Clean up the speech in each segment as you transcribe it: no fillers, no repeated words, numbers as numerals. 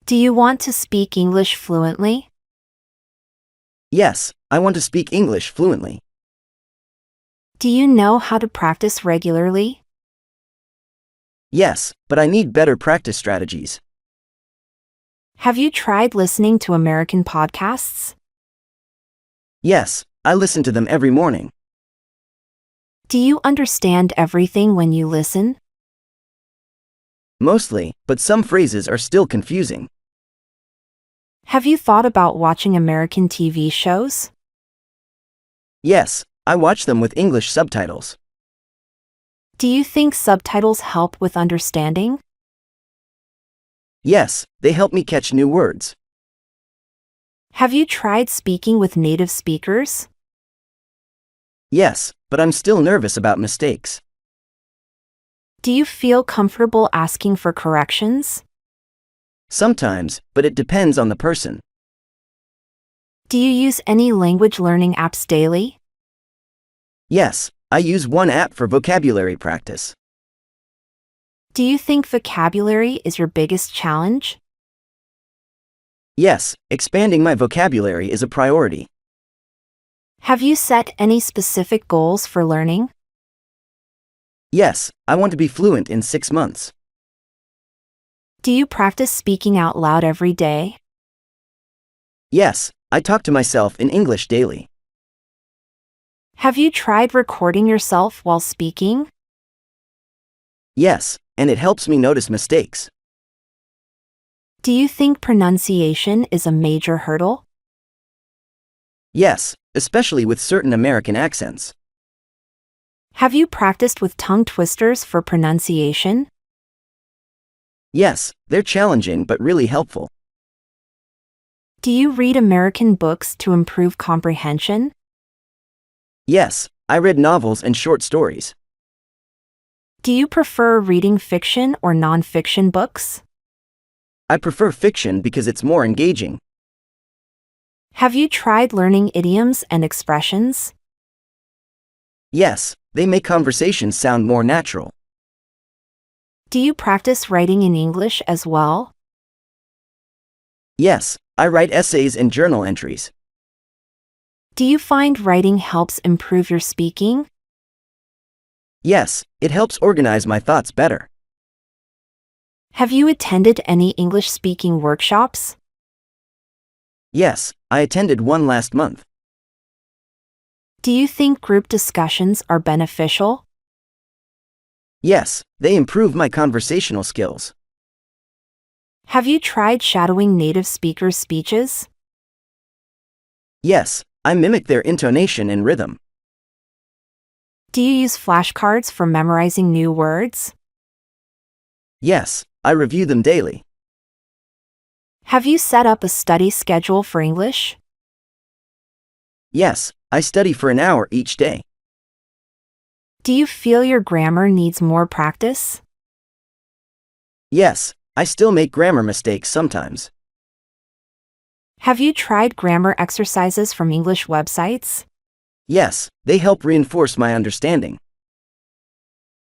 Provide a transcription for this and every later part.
Do you want to speak English fluently? Yes, I want to speak English fluently. Do you know how to practice regularly? Yes, but I need better practice strategies. Have you tried listening to American podcasts? Yes, I listen to them every morning. Do you understand everything when you listen? Mostly, but some phrases are still confusing. Have you thought about watching American TV shows? Yes, I watch them with English subtitles. Do you think subtitles help with understanding? Yes, they help me catch new words. Have you tried speaking with native speakers? Yes, but I'm still nervous about mistakes. Do you feel comfortable asking for corrections? Sometimes, but it depends on the person. Do you use any language learning apps daily? Yes, I use one app for vocabulary practice. Do you think vocabulary is your biggest challenge? Yes, expanding my vocabulary is a priority. Have you set any specific goals for learning? Yes, I want to be fluent in 6 months. Do you practice speaking out loud every day? Yes, I talk to myself in English daily. Have you tried recording yourself while speaking? Yes, and it helps me notice mistakes. Do you think pronunciation is a major hurdle? Yes, especially with certain American accents. Have you practiced with tongue twisters for pronunciation? Yes, they're challenging but really helpful. Do you read American books to improve comprehension? Yes, I read novels and short stories. Do you prefer reading fiction or nonfiction books? I prefer fiction because it's more engaging. Have you tried learning idioms and expressions? Yes, they make conversations sound more natural. Do you practice writing in English as well? Yes, I write essays and journal entries. Do you find writing helps improve your speaking? Yes, it helps organize my thoughts better. Have you attended any English speaking workshops? Yes, I attended one last month. Do you think group discussions are beneficial? Yes, they improve my conversational skills. Have you tried shadowing native speakers' speeches? Yes, I mimic their intonation and rhythm. Do you use flashcards for memorizing new words? Yes, I review them daily. Have you set up a study schedule for English? Yes, I study for an hour each day. Do you feel your grammar needs more practice? Yes, I still make grammar mistakes sometimes. Have you tried grammar exercises from English websites? Yes, they help reinforce my understanding.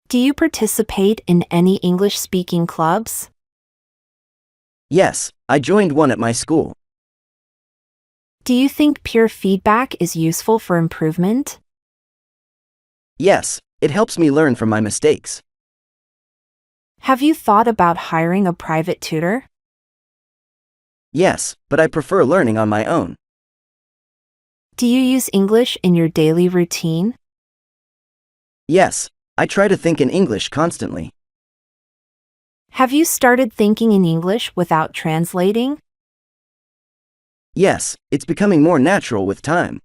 Do you participate in any English-speaking clubs? Yes, I joined one at my school. Do you think peer feedback is useful for improvement? Yes, it helps me learn from my mistakes. Have you thought about hiring a private tutor? Yes, but I prefer learning on my own. Do you use English in your daily routine? Yes, I try to think in English constantly. Have you started thinking in English without translating? Yes, it's becoming more natural with time.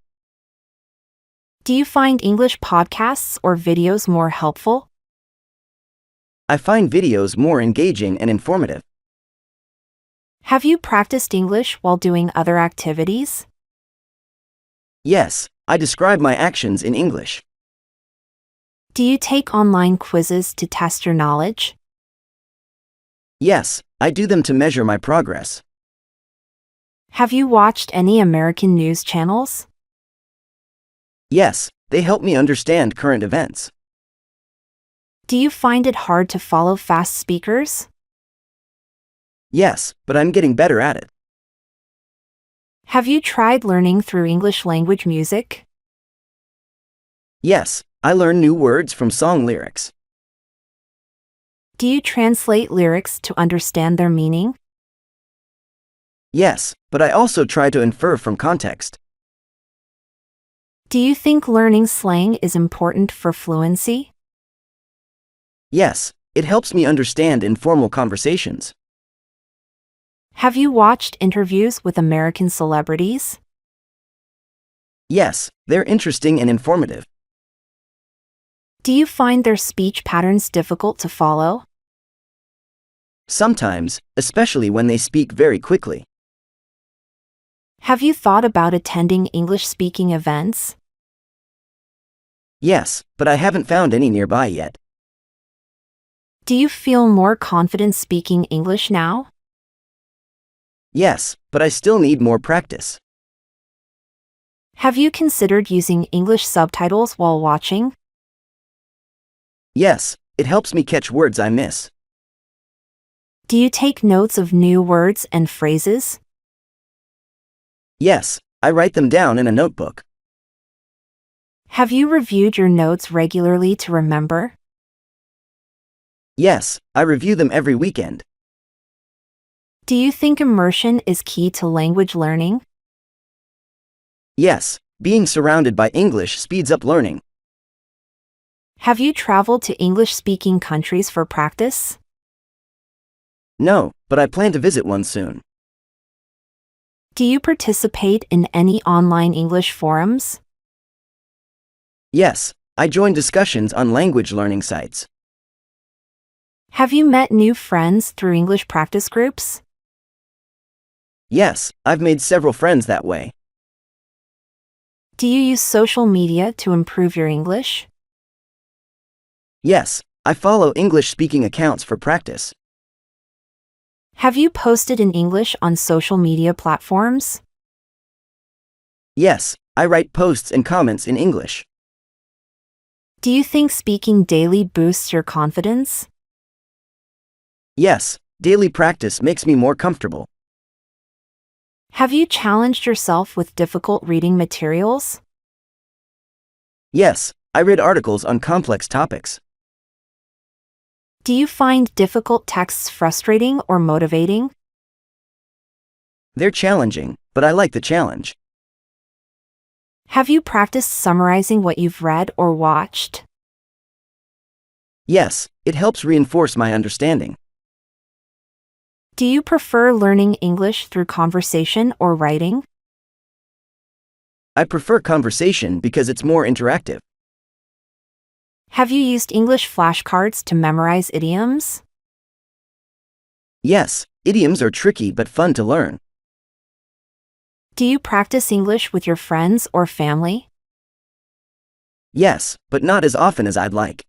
Do you find English podcasts or videos more helpful? I find videos more engaging and informative. Have you practiced English while doing other activities? Yes, I describe my actions in English. Do you take online quizzes to test your knowledge? Yes, I do them to measure my progress. Have you watched any American news channels? Yes, they help me understand current events. Do you find it hard to follow fast speakers? Yes, but I'm getting better at it. Have you tried learning through English language music? Yes, I learn new words from song lyrics. Do you translate lyrics to understand their meaning? Yes, but I also try to infer from context. Do you think learning slang is important for fluency? Yes, it helps me understand informal conversations. Have you watched interviews with American celebrities? Yes, they're interesting and informative. Do you find their speech patterns difficult to follow? Sometimes, especially when they speak very quickly. Have you thought about attending English-speaking events? Yes, but I haven't found any nearby yet. Do you feel more confident speaking English now? Yes, but I still need more practice. Have you considered using English subtitles while watching? Yes, it helps me catch words I miss. Do you take notes of new words and phrases? Yes, I write them down in a notebook. Have you reviewed your notes regularly to remember? Yes, I review them every weekend. Do you think immersion is key to language learning? Yes, being surrounded by English speeds up learning. Have you traveled to English-speaking countries for practice? No, but I plan to visit one soon. Do you participate in any online English forums? Yes, I join discussions on language learning sites. Have you met new friends through English practice groups? Yes, I've made several friends that way. Do you use social media to improve your English? Yes, I follow English-speaking accounts for practice. Have you posted in English on social media platforms? Yes, I write posts and comments in English. Do you think speaking daily boosts your confidence? Yes, daily practice makes me more comfortable. Have you challenged yourself with difficult reading materials? Yes, I read articles on complex topics. Do you find difficult texts frustrating or motivating? They're challenging, but I like the challenge. Have you practiced summarizing what you've read or watched? Yes, it helps reinforce my understanding. Do you prefer learning English through conversation or writing? I prefer conversation because it's more interactive. Have you used English flashcards to memorize idioms? Yes, idioms are tricky but fun to learn. Do you practice English with your friends or family? Yes, but not as often as I'd like.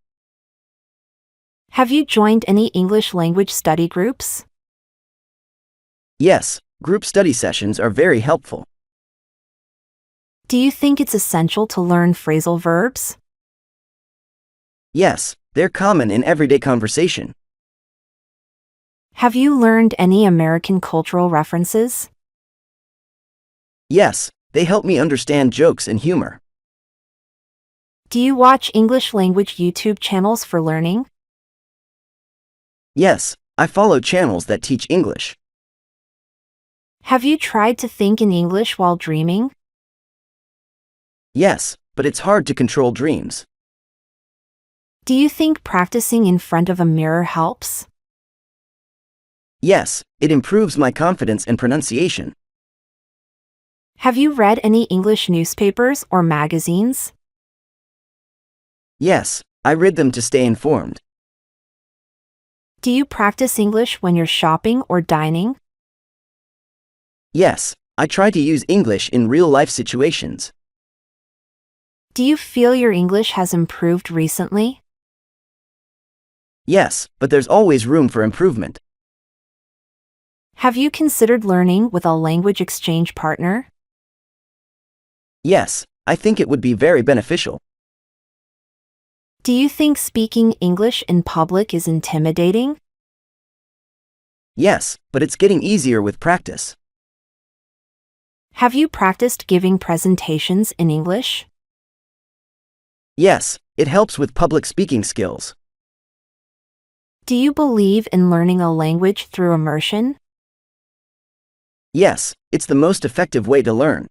Have you joined any English language study groups? Yes, group study sessions are very helpful. Do you think it's essential to learn phrasal verbs? Yes, they're common in everyday conversation. Have you learned any American cultural references? Yes, they help me understand jokes and humor. Do you watch English language YouTube channels for learning? Yes, I follow channels that teach English. Have you tried to think in English while dreaming? Yes, but it's hard to control dreams. Do you think practicing in front of a mirror helps? Yes, it improves my confidence and pronunciation. Have you read any English newspapers or magazines? Yes, I read them to stay informed. Do you practice English when you're shopping or dining? Yes, I try to use English in real-life situations. Do you feel your English has improved recently? Yes, but there's always room for improvement. Have you considered learning with a language exchange partner? Yes, I think it would be very beneficial. Do you think speaking English in public is intimidating? Yes, but it's getting easier with practice. Have you practiced giving presentations in English? Yes, it helps with public speaking skills. Do you believe in learning a language through immersion? Yes, it's the most effective way to learn.